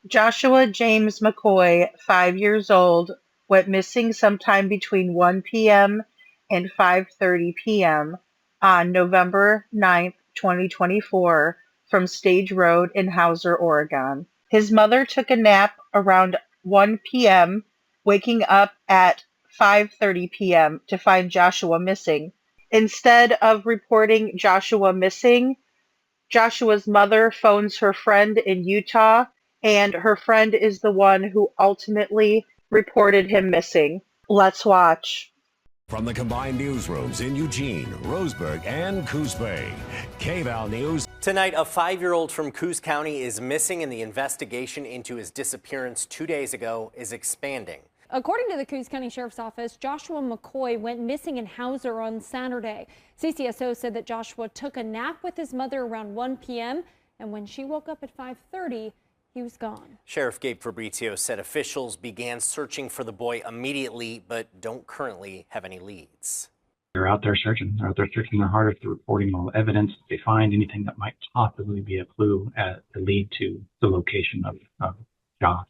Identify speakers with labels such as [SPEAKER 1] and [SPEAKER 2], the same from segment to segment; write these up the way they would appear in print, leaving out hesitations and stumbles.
[SPEAKER 1] Joshua James McCoy, 5 years old, went missing sometime between 1 p.m. and 5:30 p.m. on November 9th, 2024, from Stage Road in Hauser, Oregon. His mother took a nap around 1 p.m., waking up at 5:30 p.m. to find Joshua missing. Instead of reporting Joshua missing, Joshua's mother phones her friend in Utah, and her friend is the one who ultimately reported him missing. Let's watch.
[SPEAKER 2] From the combined newsrooms in Eugene, Roseburg, and Coos Bay, KVAL News.
[SPEAKER 3] Tonight, a 5-year-old from Coos County is missing, and the investigation into his disappearance 2 days ago is expanding.
[SPEAKER 4] According to the Coos County Sheriff's Office, Joshua Mc Coy went missing in Hauser on Saturday. CCSO said that Joshua took a nap with his mother around 1 p.m. and when she woke up at 5:30, he was gone. Sheriff Gabe Fabrizio said officials began searching for the boy immediately, but don't currently have any leads.
[SPEAKER 5] They're out there searching. They're out there searching their hardest. They're reporting all evidence. If they find anything that might possibly be a clue to lead to the location of Josh.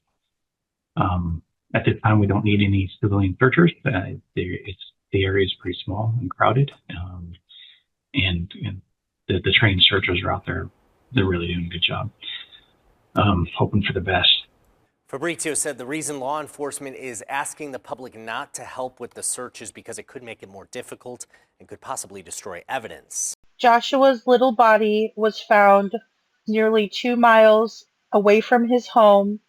[SPEAKER 5] At this time, we don't need any civilian searchers. The area is pretty small and crowded, and the trained searchers are out there. They're really doing a good job. Hoping for the best.
[SPEAKER 3] Fabrizio said the reason law enforcement is asking the public not to help with the search is because it could make it more difficult and could possibly destroy evidence.
[SPEAKER 1] Joshua's little body was found nearly 2 miles away from his home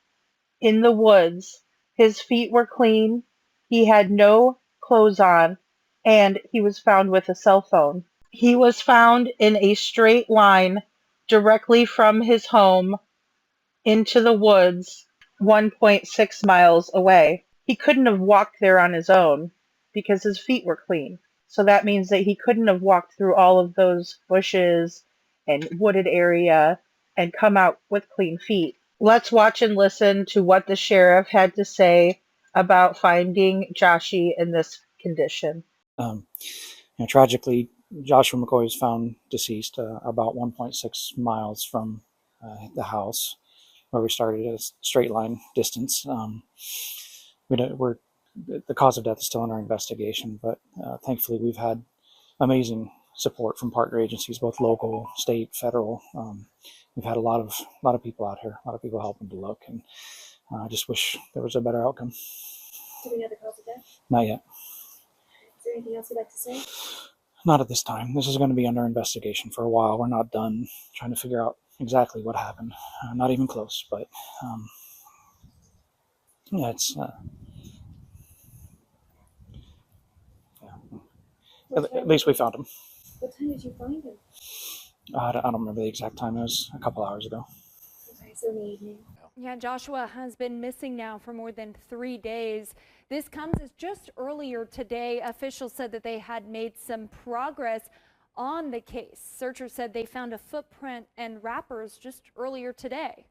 [SPEAKER 1] in the woods. His feet were clean, he had no clothes on, and he was found with a cell phone. He was found in a straight line directly from his home into the woods 1.6 miles away. He couldn't have walked there on his own because his feet were clean. So that means that he couldn't have walked through all of those bushes and wooded area and come out with clean feet. Let's watch and listen to what the sheriff had to say about finding Joshie in this condition.
[SPEAKER 6] Tragically, Joshua Mc Coy was found deceased about 1.6 miles from the house where we started at a straight line distance. The cause of death is still in our investigation, but thankfully we've had amazing support from partner agencies, both local, state, federal. We've had a lot of people out here, a lot of people helping to look, and I just wish there was a better outcome.
[SPEAKER 7] Do we know the cause of death?
[SPEAKER 6] Not yet.
[SPEAKER 7] Is there anything else you'd like to say?
[SPEAKER 6] Not at this time. This is going to be under investigation for a while. We're not done trying to figure out exactly what happened. Not even close, but yeah, it's at least we found him.
[SPEAKER 7] What time did you find him?
[SPEAKER 6] I don't remember the exact time. It was a couple hours ago.
[SPEAKER 7] Okay, so in the evening.
[SPEAKER 4] Yeah, Joshua has been missing now for more than 3 days. This comes as just earlier today, officials said that they had made some progress on the case. Searchers said they found a footprint and wrappers just earlier today.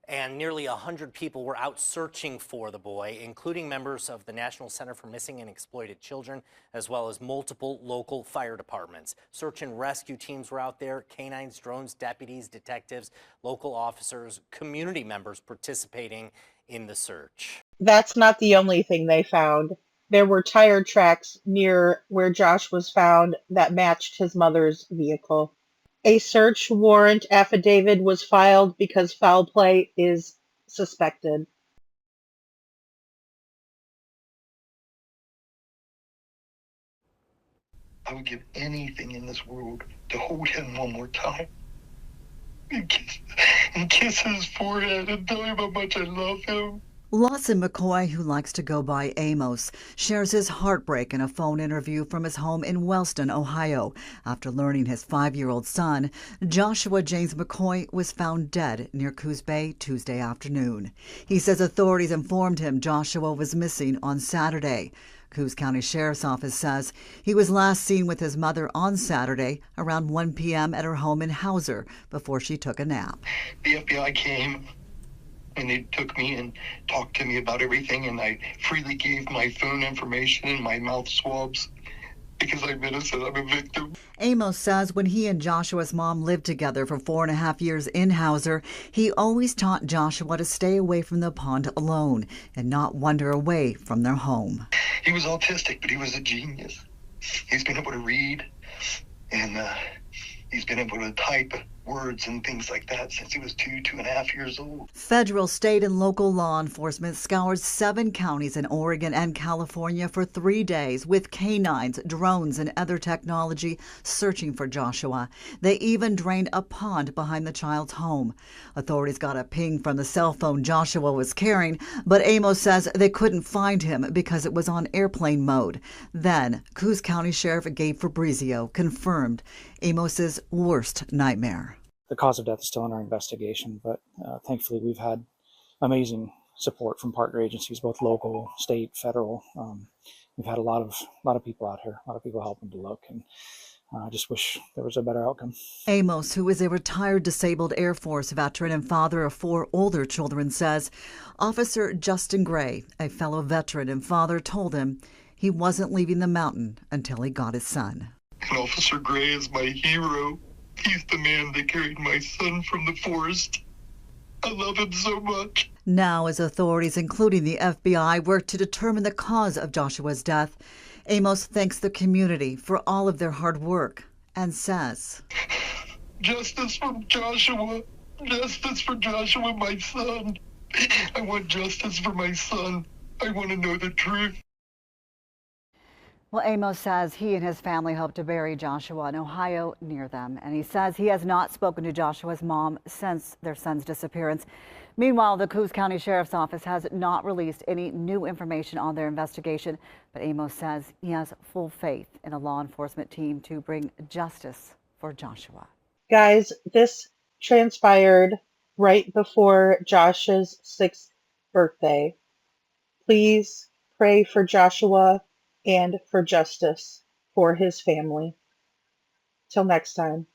[SPEAKER 3] And nearly 100 people were out searching for the boy, including members of the National Center for Missing and Exploited Children, as well as multiple local fire departments. Search and rescue teams were out there, canines, drones, deputies, detectives, local officers, community members participating in the search.
[SPEAKER 1] That's not the only thing they found. There were tire tracks near where Josh was found that matched his mother's vehicle. A search warrant affidavit was filed because foul play is suspected.
[SPEAKER 8] I would give anything in this world to hold him one more time and kiss his forehead and tell him how much I love him.
[SPEAKER 9] Lawson McCoy, who likes to go by Amos, shares his heartbreak in a phone interview from his home in Wellston, Ohio, after learning his 5-year-old son, Joshua James Mc Coy, was found dead near Coos Bay Tuesday afternoon. He says authorities informed him Joshua was missing on Saturday. Coos County Sheriff's Office says he was last seen with his mother on Saturday around 1 p.m. at her home in Hauser before she took a nap.
[SPEAKER 8] The FBI came and they took me and talked to me about everything, and I freely gave my phone information and my mouth swabs because I'm innocent. I'm a victim.
[SPEAKER 9] Amos says when he and Joshua's mom lived together for 4.5 years in Hauser, he always taught Joshua to stay away from the pond alone and not wander away from their home.
[SPEAKER 8] He was autistic, but he was a genius. He's been able to read, and he's been able to type words and things like that since he was 2.5 years old.
[SPEAKER 9] Federal, state, and local law enforcement scoured 7 counties in Oregon and California for 3 days with canines, drones, and other technology searching for Joshua. They even drained a pond behind the child's home. Authorities got a ping from the cell phone Joshua was carrying, but Amos says they couldn't find him because it was on airplane mode. Then, Coos County Sheriff Gabe Fabrizio confirmed Amos's worst nightmare.
[SPEAKER 6] The cause of death is still in our investigation, but thankfully we've had amazing support from partner agencies, both local, state, federal. We've had a lot of people out here, a lot of people helping to look, and I just wish there was a better outcome.
[SPEAKER 9] Amos, who is a retired disabled Air Force veteran and father of 4 older children, says Officer Justin Gray, a fellow veteran and father, told him he wasn't leaving the mountain until he got his son.
[SPEAKER 8] And Officer Gray is my hero. He's the man that carried my son from the forest. I love him so much.
[SPEAKER 9] Now, as authorities, including the FBI, work to determine the cause of Joshua's death, Amos thanks the community for all of their hard work and says,
[SPEAKER 8] Justice for Joshua. Justice for Joshua, my son. I want justice for my son. I want to know the truth.
[SPEAKER 9] Well, Amos says he and his family hope to bury Joshua in Ohio near them, and he says he has not spoken to Joshua's mom since their son's disappearance. Meanwhile, the Coos County Sheriff's Office has not released any new information on their investigation, but Amos says he has full faith in a law enforcement team to bring justice for Joshua.
[SPEAKER 1] Guys, this transpired right before Josh's 6th birthday. Please pray for Joshua and for justice for his family. Till next time.